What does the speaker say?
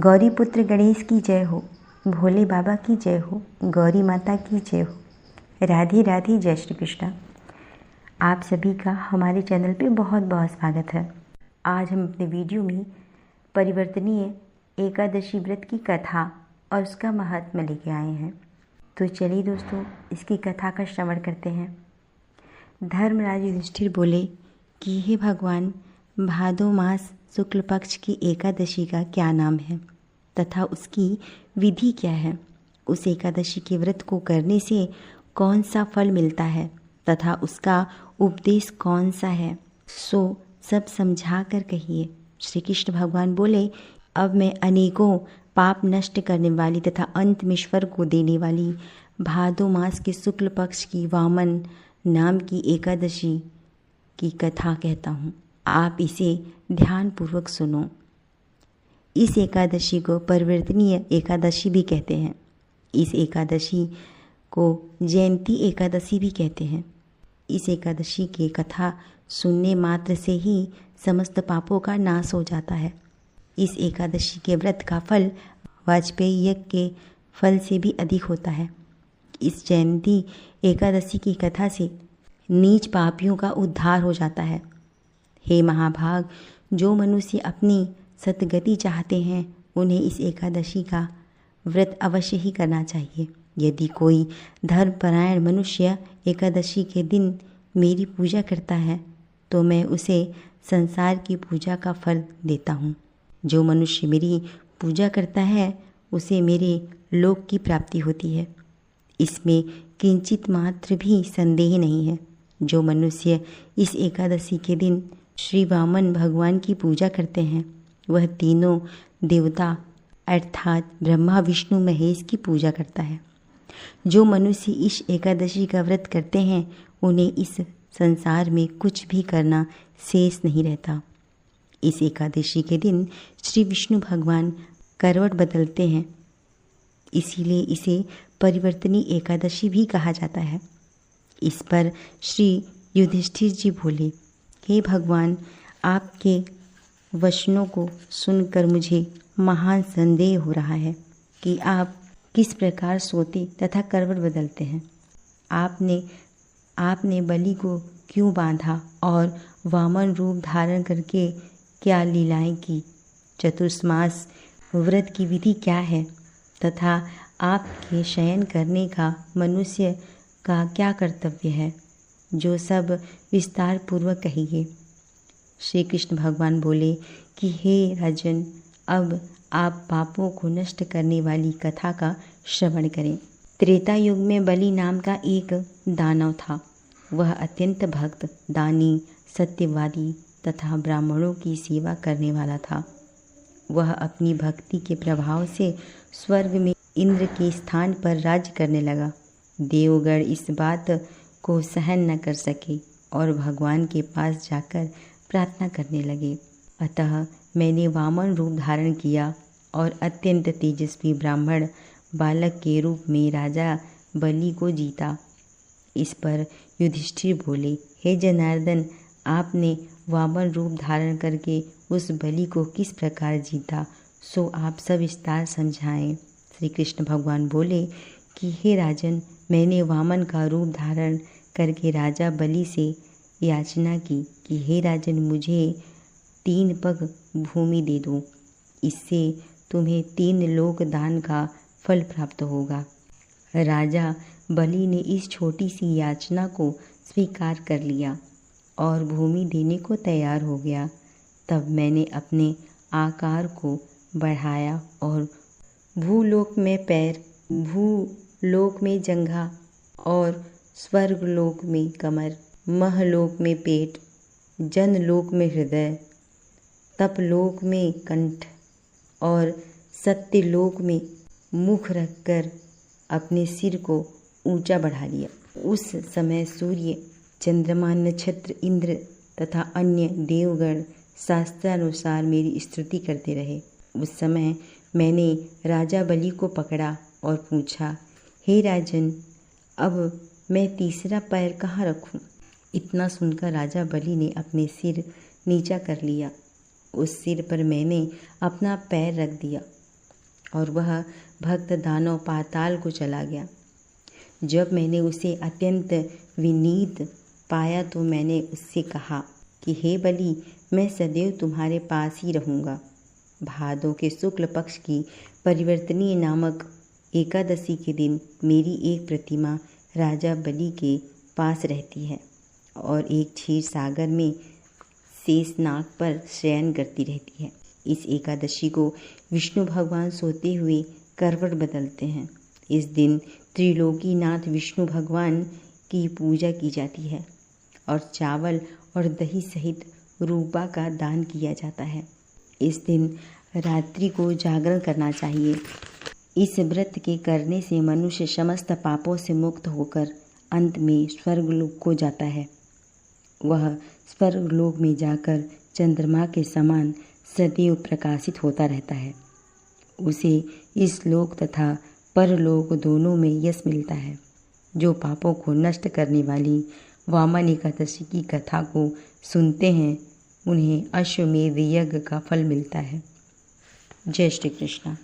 गौरी पुत्र गणेश की जय हो, भोले बाबा की जय हो, गौरी माता की जय हो। राधे राधे, जय श्री कृष्ण। आप सभी का हमारे चैनल पे बहुत बहुत स्वागत है। आज हम अपने वीडियो में परिवर्तनीय एकादशी व्रत की कथा और उसका महात्म्य लेके आए हैं। तो चलिए दोस्तों, इसकी कथा का श्रवण करते हैं। धर्मराज युधिष्ठिर बोले कि हे भगवान, भादो मास शुक्ल पक्ष की एकादशी का क्या नाम है तथा उसकी विधि क्या है? उस एकादशी के व्रत को करने से कौन सा फल मिलता है तथा उसका उपदेश कौन सा है, सो सब समझा कर कहिए। श्री कृष्ण भगवान बोले, अब मैं अनेकों पाप नष्ट करने वाली तथा अंत में स्वर्ग को देने वाली भादो मास के शुक्ल पक्ष की वामन नाम की एकादशी की कथा कहता हूँ। आप इसे ध्यानपूर्वक सुनो। इस एकादशी को परिवर्तनीय एकादशी भी कहते हैं। इस एकादशी को जयंती एकादशी भी कहते हैं। इस एकादशी की कथा सुनने मात्र से ही समस्त पापों का नाश हो जाता है। इस एकादशी के व्रत का फल वाजपेयी यज्ञ के फल से भी अधिक होता है। इस जयंती एकादशी की कथा से नीच पापियों का उद्धार हो जाता है। हे महाभाग, जो मनुष्य अपनी सतगति चाहते हैं उन्हें इस एकादशी का व्रत अवश्य ही करना चाहिए। यदि कोई धर्मपरायण मनुष्य एकादशी के दिन मेरी पूजा करता है तो मैं उसे संसार की पूजा का फल देता हूँ। जो मनुष्य मेरी पूजा करता है उसे मेरे लोक की प्राप्ति होती है। इसमें किंचित मात्र भी संदेह नहीं है। जो मनुष्य इस एकादशी के दिन श्री वामन भगवान की पूजा करते हैं वह तीनों देवता अर्थात ब्रह्मा विष्णु महेश की पूजा करता है। जो मनुष्य इस एकादशी का व्रत करते हैं उन्हें इस संसार में कुछ भी करना शेष नहीं रहता। इस एकादशी के दिन श्री विष्णु भगवान करवट बदलते हैं, इसीलिए इसे परिवर्तनीय एकादशी भी कहा जाता है। इस पर श्री युधिष्ठिर जी बोले, हे भगवान, आपके वचनों को सुनकर मुझे महान संदेह हो रहा है कि आप किस प्रकार सोते तथा करवट बदलते हैं। आपने बलि को क्यों बांधा और वामन रूप धारण करके क्या लीलाएं की? चतुर्मास व्रत की विधि क्या है तथा आपके शयन करने का मनुष्य का क्या कर्तव्य है, जो सब विस्तार पूर्वक कहिए। श्री कृष्ण भगवान बोले कि हे राजन, अब आप पापों को नष्ट करने वाली कथा का श्रवण करें। त्रेता युग में बलि नाम का एक दानव था। वह अत्यंत भक्त, दानी, सत्यवादी तथा ब्राह्मणों की सेवा करने वाला था। वह अपनी भक्ति के प्रभाव से स्वर्ग में इंद्र के स्थान पर राज्य करने लगा। देवगण इस बात को सहन न कर सके और भगवान के पास जाकर प्रार्थना करने लगे। अतः मैंने वामन रूप धारण किया और अत्यंत तेजस्वी ब्राह्मण बालक के रूप में राजा बलि को जीता। इस पर युधिष्ठिर बोले, हे जनार्दन, आपने वामन रूप धारण करके उस बलि को किस प्रकार जीता, सो आप सब विस्तार समझाएं। श्री कृष्ण भगवान बोले कि हे राजन, मैंने वामन का रूप धारण करके राजा बलि से याचना की कि हे राजन, मुझे 3 पग भूमि दे दो, इससे तुम्हें 3 लोक दान का फल प्राप्त होगा। राजा बलि ने इस छोटी सी याचना को स्वीकार कर लिया और भूमि देने को तैयार हो गया। तब मैंने अपने आकार को बढ़ाया और भूलोक में पैर, भूलोक में जंघा और स्वर्गलोक में कमर, महलोक में पेट, जनलोक में हृदय, तपलोक में कंठ और सत्यलोक में मुख रखकर अपने सिर को ऊंचा बढ़ा लिया। उस समय सूर्य, चंद्रमा, नक्षत्र, इंद्र तथा अन्य देवगण शास्त्रानुसार मेरी स्तुति करते रहे। उस समय मैंने राजा बलि को पकड़ा और पूछा, हे राजन, अब मैं तीसरा पैर कहाँ रखूं? इतना सुनकर राजा बलि ने अपने सिर नीचा कर लिया। उस सिर पर मैंने अपना पैर रख दिया और वह भक्त दानव पाताल को चला गया। जब मैंने उसे अत्यंत विनीत पाया तो मैंने उससे कहा कि हे बलि, मैं सदैव तुम्हारे पास ही रहूँगा। भादों के शुक्ल पक्ष की परिवर्तनीय नामक एकादशी के दिन मेरी एक प्रतिमा राजा बलि के पास रहती है और एक क्षीर सागर में शेषनाग पर शयन करती रहती है। इस एकादशी को विष्णु भगवान सोते हुए करवट बदलते हैं। इस दिन त्रिलोकीनाथ विष्णु भगवान की पूजा की जाती है और चावल और दही सहित रूपा का दान किया जाता है। इस दिन रात्रि को जागरण करना चाहिए। इस व्रत के करने से मनुष्य समस्त पापों से मुक्त होकर अंत में स्वर्गलोक को जाता है। वह स्वर्गलोक में जाकर चंद्रमा के समान सदैव प्रकाशित होता रहता है। उसे इस लोक तथा परलोक दोनों में यश मिलता है। जो पापों को नष्ट करने वाली वामन एकादशी की कथा को सुनते हैं उन्हें अश्वमेध यज्ञ का फल मिलता है। जय श्री कृष्ण।